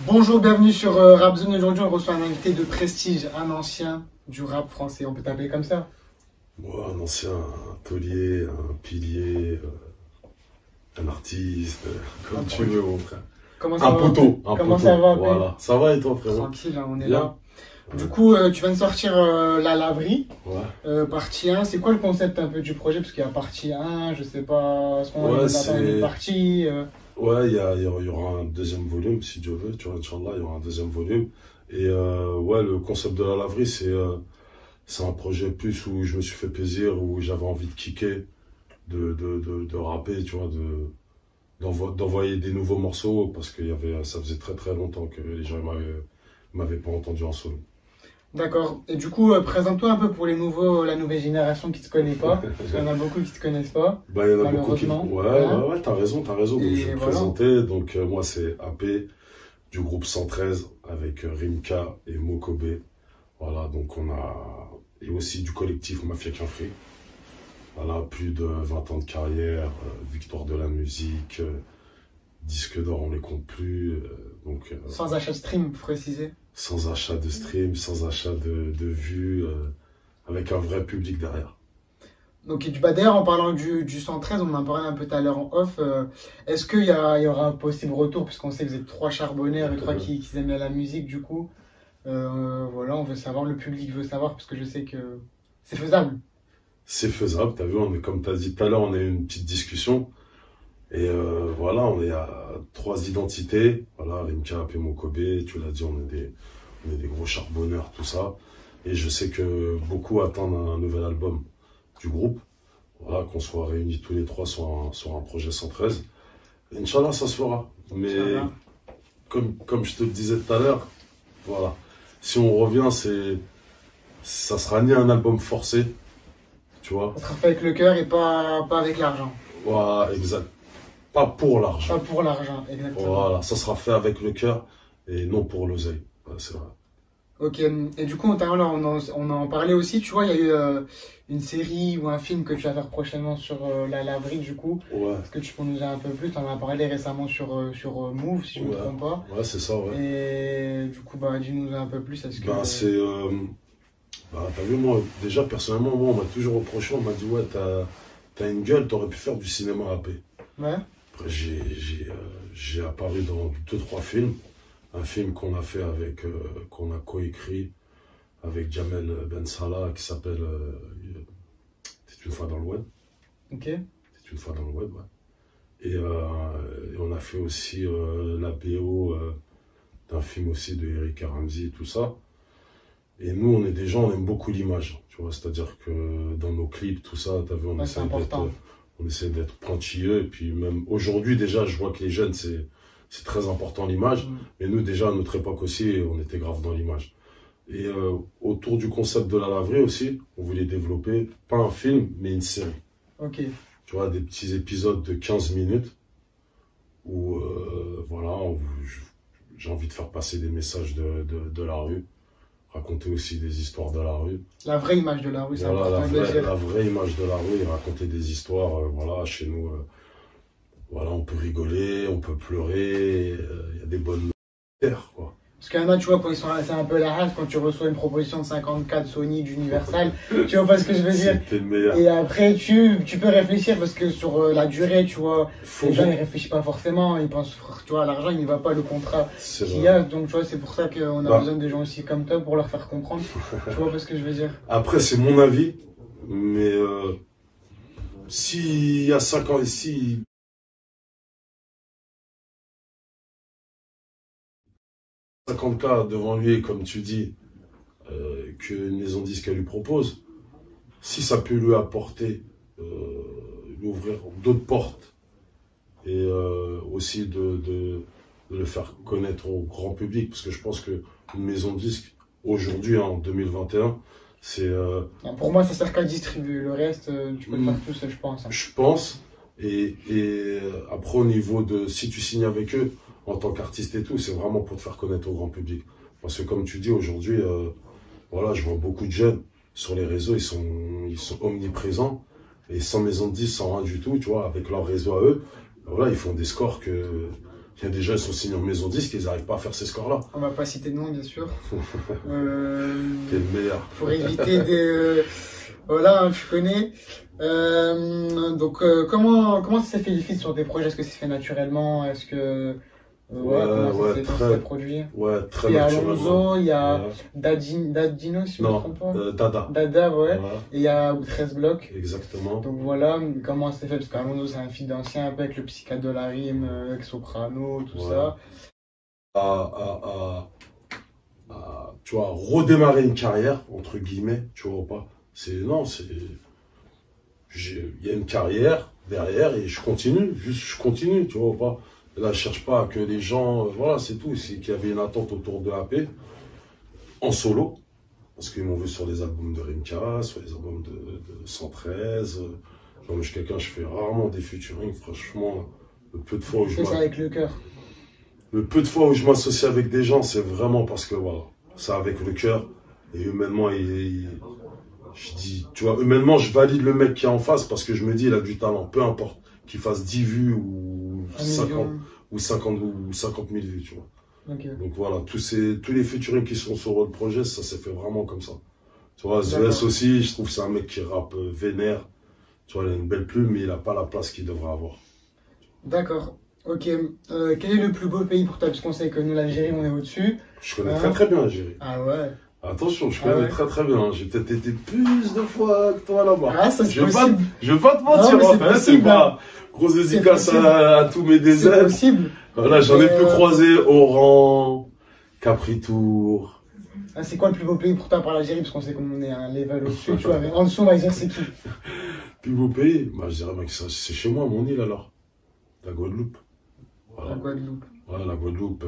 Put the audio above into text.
Bonjour, bienvenue sur Rap Zone. Aujourd'hui, on reçoit un invité de prestige, un ancien du rap français. On peut t'appeler comme ça? Moi, un ancien, un taulier, un pilier, un artiste, Un comme tu produ- veux, mon frère. Comment ça Un va? poteau, un Comment poteau. ça va, P? Voilà. Ça va et toi, frérot? Tranquille, hein, on est Bien. là. Du Ouais. coup, tu viens de sortir La Laverie, Ouais. partie 1. C'est quoi le concept un peu du projet? Parce qu'il y a partie 1, je sais pas, à ce moment-là, Ouais, on attend une autre partie. Ouais, il y aura un deuxième volume, si Dieu veut. Tu vois, Inch'Allah, il y aura un deuxième volume. Et ouais, le concept de la laverie, c'est un projet plus où je me suis fait plaisir, où j'avais envie de kicker, de rapper, tu vois, d'envoyer des nouveaux morceaux parce ça faisait très très longtemps que les gens m'avaient pas entendu en solo. D'accord. Et du coup, présente-toi un peu pour les nouveaux, la nouvelle génération qui te connaît pas. Parce qu'il y en a beaucoup qui te connaissent pas, Bah, il y en a beaucoup qui. malheureusement. Ouais, Hein. ouais, ouais, t'as raison, t'as raison. Donc, Et je vais me voilà. présenter. Donc, moi, c'est AP du groupe 113 avec Rimka et Mokobe. Voilà, donc on a. Et aussi du collectif Mafia Kinfree. Voilà, plus de 20 ans de carrière, victoire de la musique, disque d'or, on les compte plus. Sans achat stream, faut préciser. Sans achat de stream, sans achat de vues, avec un vrai public derrière. Donc, bah, d'ailleurs, en parlant du 113, on en parlait un peu tout à l'heure en off. Est-ce il y aura un possible retour, puisqu'on sait que vous êtes trois charbonnaires et trois qui aiment bien la musique, du coup. Voilà, on veut savoir, le public veut savoir, parce que je sais que c'est faisable. C'est faisable, t'as vu, comme t'as dit tout à l'heure, on a eu une petite discussion. Et voilà, on est à trois identités. Voilà, Rimka, AP, Mokobe, tu l'as dit, on est des gros charbonneurs, tout ça. Et je sais que beaucoup attendent un nouvel album du groupe. Voilà, qu'on soit réunis tous les trois sur un projet 113. Inch'Allah, ça se fera. Mais Inch'Allah. comme je te le disais tout à l'heure, voilà. Si on revient, ça sera ni un album forcé, tu vois. Ça sera fait avec le cœur et pas avec l'argent. Voilà, exact. Pas pour l'argent. Pas pour l'argent, exactement. Voilà, ça sera fait avec le cœur et non pour l'oseille. Ouais, c'est vrai. Ok, et du coup, on en parlait aussi, tu vois, il y a eu une série ou un film que tu vas faire prochainement sur la laverie, du coup. Ouais, Est-ce que tu peux nous dire un peu plus? Tu en as parlé récemment sur Move, si je ne me ouais, trompe pas. ouais, c'est ça, ouais. Et du coup, bah, dis-nous un peu plus. Est-ce que... Ben, t'as vu, moi, déjà, personnellement, moi, on m'a toujours reproché, on m'a dit, ouais, t'as une gueule, t'aurais pu faire du cinéma à paix. Ouais, Après, j'ai apparu dans deux, trois films. Un film qu'on a fait qu'on a coécrit avec Jamel Ben Salah qui s'appelle C'est une fois dans le web. ok. C'est une fois dans le web, ouais. Et on a fait aussi la BO d'un film aussi de Eric Ramsey, tout ça. Et nous, on est des gens, on aime beaucoup l'image, tu vois. C'est-à-dire que dans nos clips, tout ça, t'as vu, Ouais, c'est important. on essaie d'être pointilleux. Et puis même aujourd'hui, déjà, je vois que les jeunes, c'est très important l'image. Mm. Mais nous, déjà, à notre époque aussi, on était grave dans l'image. Et autour du concept de la laverie aussi, on voulait développer, pas un film, mais une série. Ok. Tu vois, des petits épisodes de 15 minutes où, voilà, j'ai envie de faire passer des messages de la rue, raconter aussi des histoires de la rue. La vraie image de la rue, c'est Voilà, important de le dire. la vraie image de la rue et raconter des histoires. Voilà, chez nous, voilà, on peut rigoler, on peut pleurer, il y a des bonnes terres, quoi. Parce qu'il y en a, tu vois, quand ils sont c'est un peu la rage, quand tu reçois une proposition de 54 Sony d'Universal, tu vois pas ce que je veux dire? C'était le meilleur. Et après, tu peux réfléchir parce que sur la durée, tu vois, Faut les gens ils réfléchissent pas forcément, ils pensent, tu vois, l'argent il n'y va pas, le contrat C'est qu'il y vrai. a. Donc, tu vois, c'est pour ça qu'on a Bah. besoin de gens aussi comme toi pour leur faire comprendre. Tu vois pas ce que je veux dire? Après, c'est mon avis, mais s'il y a 5 ans ici, 50K devant lui, comme tu dis, qu'une maison disque elle lui propose, si ça peut lui apporter, lui ouvrir d'autres portes et aussi de le faire connaître au grand public, parce que je pense qu'une maison disque, aujourd'hui, en 2021, c'est, Non, pour moi, ça sert qu'à distribuer. Le reste, tu peux le faire tout seul, je pense. Hein. je pense, et après au niveau de, si tu signes avec eux, en tant qu'artiste et tout, c'est vraiment pour te faire connaître au grand public. Parce que comme tu dis, aujourd'hui, voilà, je vois beaucoup de jeunes sur les réseaux, ils sont omniprésents, et sans maison de 10, sans rien du tout, tu vois, avec leur réseau à eux, voilà, ils font des scores que Il y a des gens qui sont signés en maison disque, ils n'arrivent pas à faire ces scores-là. On va pas citer de nom, bien sûr. T'es le meilleur. Pour éviter des... voilà, hein, tu connais. Donc, comment ça s'est fait les feats sur tes projets? Est-ce que c'est fait naturellement? Est-ce que... comment ça s'est produit? Ouais, très Il y a naturellement. Alonso, il y a Ouais. Dadino, si je ne me trompe pas. Dada. Dada, ouais. Voilà, Et il y a 13 blocs. exactement. Donc voilà, comment ça s'est fait? Parce qu'Alonso, c'est un feat d'ancien, un peu avec le psychiatre de la rime, avec Soprano, tout Ouais. ça. Tu vois, redémarrer une carrière, entre guillemets, tu vois ou pas. Non, il y a une carrière derrière et je continue, je continue, tu vois ou pas. Et là, je cherche pas que les gens, voilà, c'est tout. C'est qu'il y avait une attente autour de AP, en solo, parce qu'ils m'ont vu sur les albums de Rimka, sur les albums de 113. Genre, je suis quelqu'un, je fais rarement des featuring, franchement, le peu de fois où C'est ça avec le cœur. le peu de fois où je m'associe avec des gens, c'est vraiment parce que voilà, c'est avec le cœur. Et humainement, je dis, tu vois, humainement, je valide le mec qui est en face parce que je me dis, il a du talent, peu importe qu'il fasse 10 vues ou 50 ou 50 000 vues, tu vois. Okay. Donc voilà, tous les featuring qui sont sur le projet, ça s'est fait vraiment comme ça. Tu vois, ZS aussi, je trouve que c'est un mec qui rappe vénère. Tu vois, il a une belle plume, mais il n'a pas la place qu'il devrait avoir. D'accord. Ok. Quel est le plus beau pays pour toi? Parce qu'on sait que nous, l'Algérie, on est au-dessus. Je connais très très bien l'Algérie. Ah ouais. Attention, je connais très très bien. J'ai peut-être été plus de fois que toi là-bas. Ah, ça c'est possible. Je veux pas te mentir, en fait, c'est pas grosse dédicace à tous mes déserts. C'est possible. Voilà, j'en ai pu croiser Oran, Capri-Tour. Ah, c'est quoi le plus beau pays pour toi par l'Algérie? Parce qu'on sait qu'on est à un level au-dessus, tu vois. Mais en dessous, on va dire c'est qui? Plus beau pays? Bah, je dirais que c'est chez moi, mon île alors. La Guadeloupe. Voilà. La Guadeloupe. Ouais, la Guadeloupe,